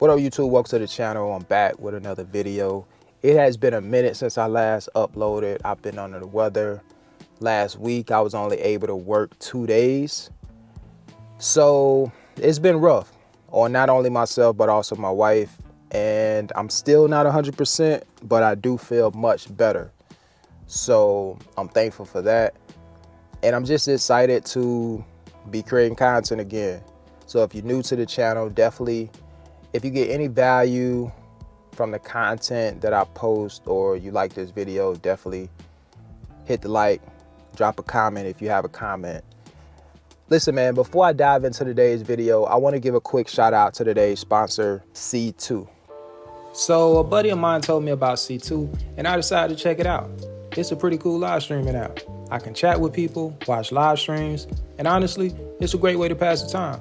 What up, YouTube? Welcome to the channel. I'm back with another video. It has been a minute since I last uploaded. I've been under the weather. Last week, I was only able to work 2 days. So it's been rough on not only myself, but also my wife. And I'm still not 100%, but I do feel much better. So I'm thankful for that. And I'm just excited to be creating content again. So if you're new to the channel, definitely, if you get any value from the content that I post or you like this video, definitely hit the like, drop a comment if you have a comment. Listen, man, before I dive into today's video, I want to give a quick shout out to today's sponsor, C2. So a buddy of mine told me about C2 and I decided to check it out. It's a pretty cool live streaming app. I can chat with people, watch live streams, and honestly, it's a great way to pass the time.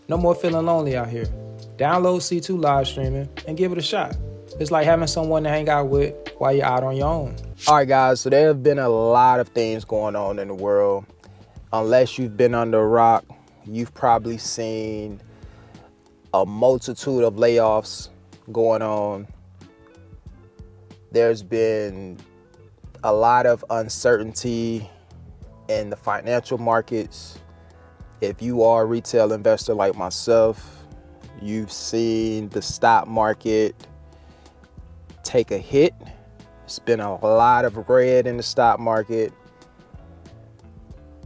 No more feeling lonely out here. Download C2 live streaming and give it a shot. It's like having someone to hang out with while you're out on your own. All right, guys, so there have been a lot of things going on in the world. Unless you've been under a rock, you've probably seen a multitude of layoffs going on. There's been a lot of uncertainty in the financial markets. If you are a retail investor like myself, you've seen the stock market take a hit. It's been a lot of red in the stock market.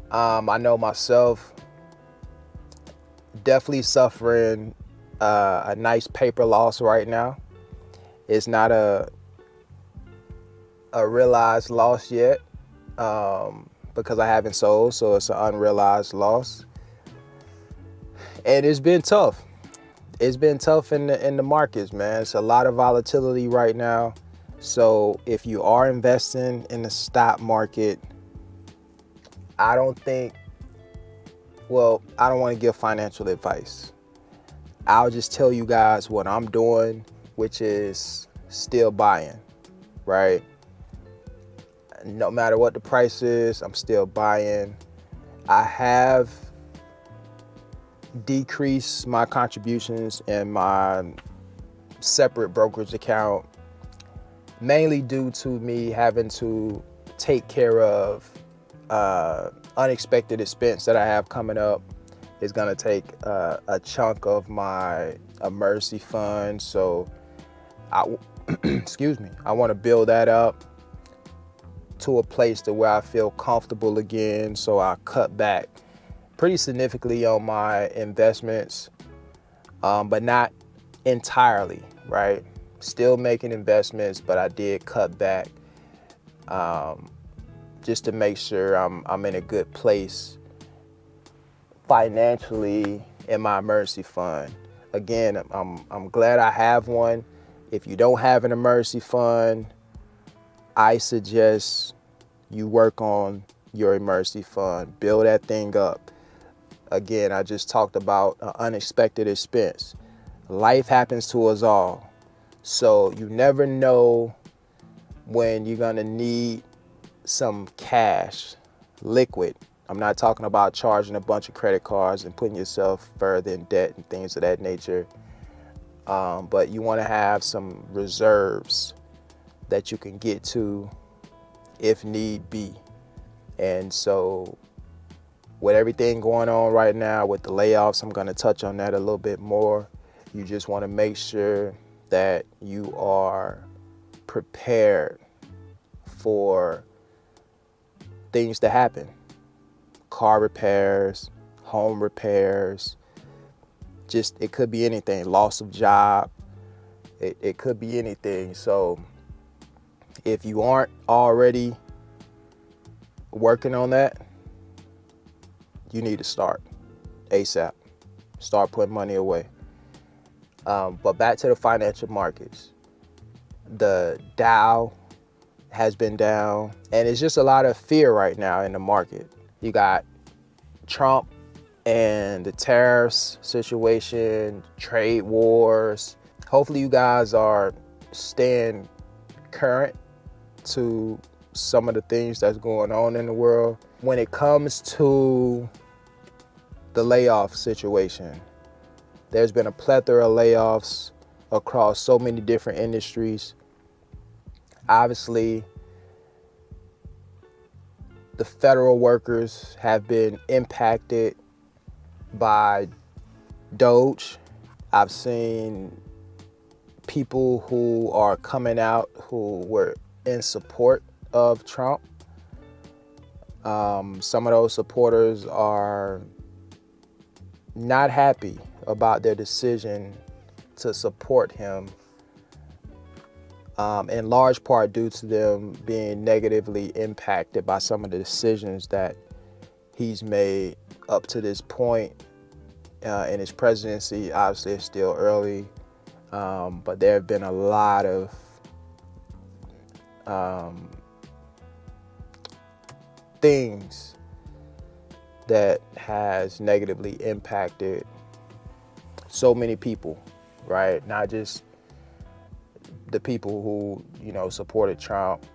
I know myself, definitely suffering a nice paper loss right now. It's not a realized loss yet because I haven't sold, so it's an unrealized loss. And it's been tough. It's been tough in the markets, man. It's a lot of volatility right now. So if you are investing in the stock market, I don't want to give financial advice. I'll just tell you guys what I'm doing, which is still buying, right? No matter what the price is, I'm still buying. I have decrease my contributions in my separate brokerage account, mainly due to me having to take care of unexpected expense that I have coming up. Is going to take a chunk of my emergency fund. So excuse me, I want to build that up to a place to where I feel comfortable again. So I cut back pretty significantly on my investments, but not entirely, right? Still making investments, but I did cut back just to make sure I'm in a good place financially in my emergency fund. Again, I'm glad I have one. If you don't have an emergency fund, I suggest you work on your emergency fund, build that thing up. Again, I just talked about an unexpected expense. Life happens to us all. So you never know when you're gonna need some cash, liquid. I'm not talking about charging a bunch of credit cards and putting yourself further in debt and things of that nature. But you wanna have some reserves that you can get to if need be. And so with everything going on right now with the layoffs, I'm going to touch on that a little bit more. You just want to make sure that you are prepared for things to happen. Car repairs, home repairs, just it could be anything. Loss of job, it could be anything. So if you aren't already working on that, you need to start ASAP. Start putting money away. But back to the financial markets. The Dow has been down, and it's just a lot of fear right now in the market. You got Trump and the tariffs situation, trade wars. Hopefully you guys are staying current to some of the things that's going on in the world. When it comes to the layoff situation, there's been a plethora of layoffs across so many different industries. Obviously, the federal workers have been impacted by Doge. I've seen people who are coming out who were in support of Trump. Some of those supporters are not happy about their decision to support him, in large part due to them being negatively impacted by some of the decisions that he's made up to this point in his presidency. Obviously, it's still early, but there have been a lot of things that has negatively impacted so many people, right? Not just the people who, supported Trump,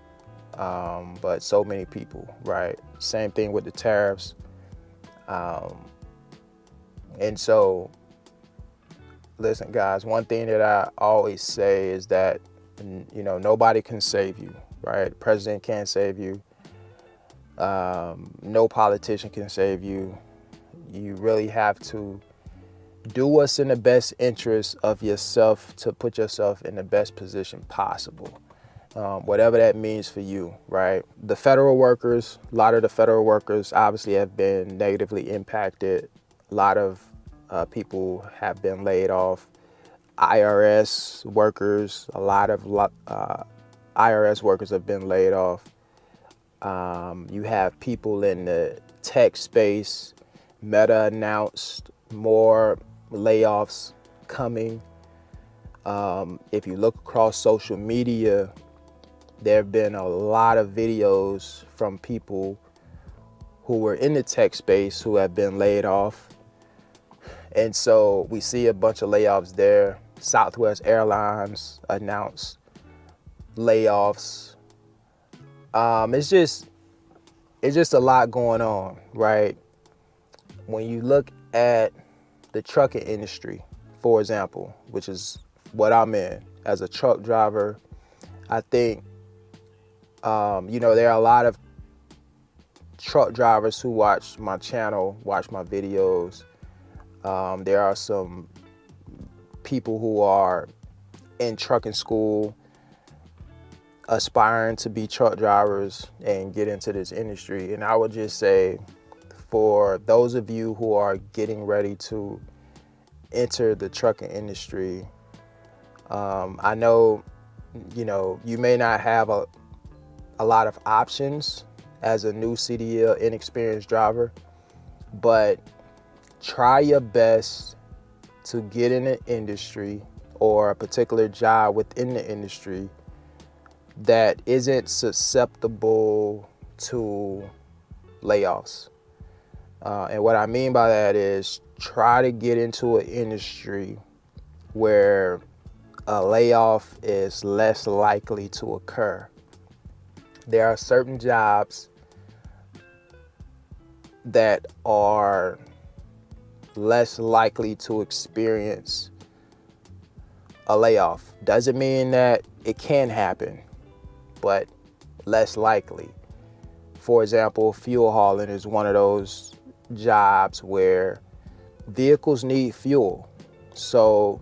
but so many people, right? Same thing with the tariffs. And so, listen, guys, one thing that I always say is that, nobody can save you, right? The president can't save you. No politician can save you. You really have to do what's in the best interest of yourself to put yourself in the best position possible, whatever that means for you, right? The federal workers, a lot of the federal workers obviously have been negatively impacted. A lot of people have been laid off. IRS workers, a lot of IRS workers have been laid off. You have people in the tech space. Meta announced more layoffs coming. If you look across social media, there have been a lot of videos from people who were in the tech space who have been laid off. And so we see a bunch of layoffs there. Southwest Airlines announced layoffs. It's just a lot going on, right? When you look at the trucking industry, for example, which is what I'm in as a truck driver, I think, there are a lot of truck drivers who watch my channel, watch my videos. There are some people who are in trucking school, aspiring to be truck drivers and get into this industry. And I would just say, for those of you who are getting ready to enter the trucking industry, I know, you may not have a lot of options as a new CDL inexperienced driver, but try your best to get in an industry or a particular job within the industry that isn't susceptible to layoffs. And what I mean by that is try to get into an industry where a layoff is less likely to occur. There are certain jobs that are less likely to experience a layoff. Doesn't mean that it can happen, but less likely. For example, fuel hauling is one of those jobs where vehicles need fuel. So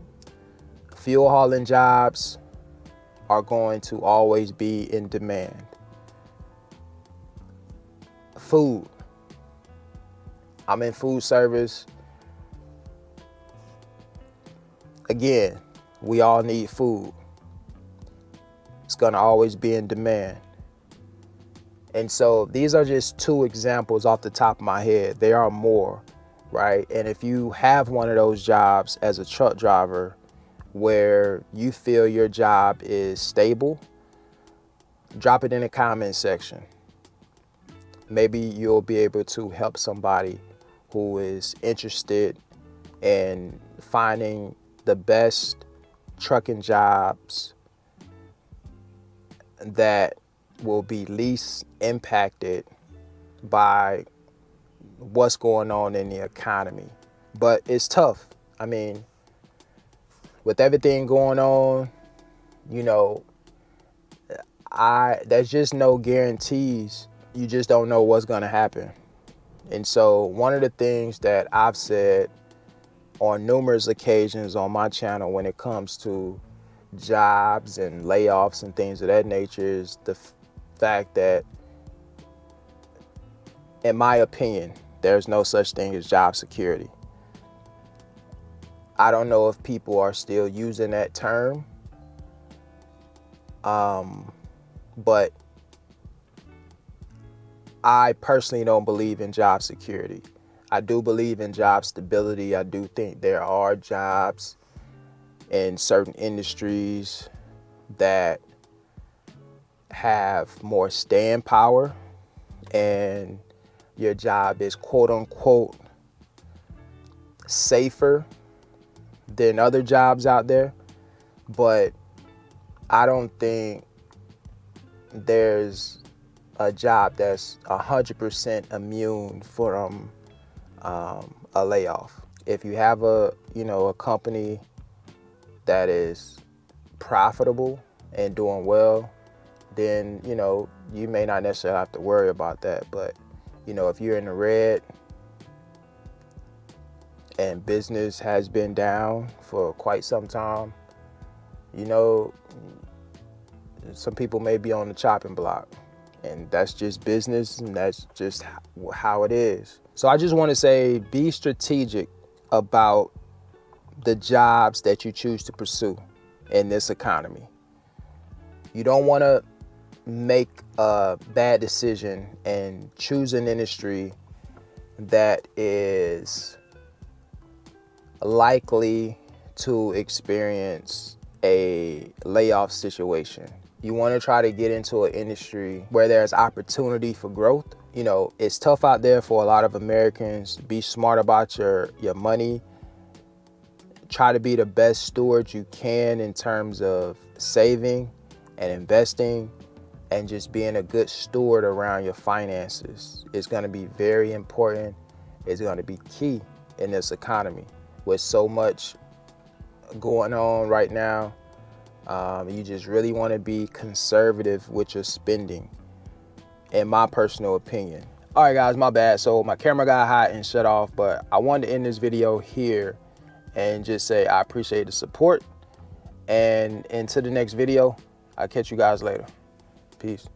fuel hauling jobs are going to always be in demand. Food. I'm in food service. Again, we all need food. It's going to always be in demand. And so these are just two examples off the top of my head. There are more, right? And if you have one of those jobs as a truck driver where you feel your job is stable, drop it in the comment section. Maybe you'll be able to help somebody who is interested in finding the best trucking jobs that will be least impacted by what's going on in the economy. But it's tough. I mean, with everything going on, you know, there's just no guarantees. You just don't know what's going to happen. And so one of the things that I've said on numerous occasions on my channel when it comes to jobs and layoffs and things of that nature is the fact that, in my opinion, there's no such thing as job security. I don't know if people are still using that term, but I personally don't believe in job security. I do believe in job stability. I do think there are jobs in certain industries that have more staying power and your job is quote unquote safer than other jobs out there. But I don't think there's a job that's 100% immune from a layoff. If you have a company that is profitable and doing well, then you may not necessarily have to worry about that. But if you're in the red and business has been down for quite some time, some people may be on the chopping block, and that's just business, and that's just how it is. So I just want to say, be strategic about the jobs that you choose to pursue in this economy. You don't want to make a bad decision and choose an industry that is likely to experience a layoff situation. You want to try to get into an industry where there's opportunity for growth. It's tough out there for a lot of Americans. Be smart about your money. Try to be the best steward you can in terms of saving and investing, and just being a good steward around your finances. It's going to be very important. It's going to be key in this economy with so much going on right now. You just really want to be conservative with your spending, in my personal opinion. All right, guys, my bad. So my camera got hot and shut off, but I wanted to end this video here and just say I appreciate the support. And until the next video, I'll catch you guys later. Peace.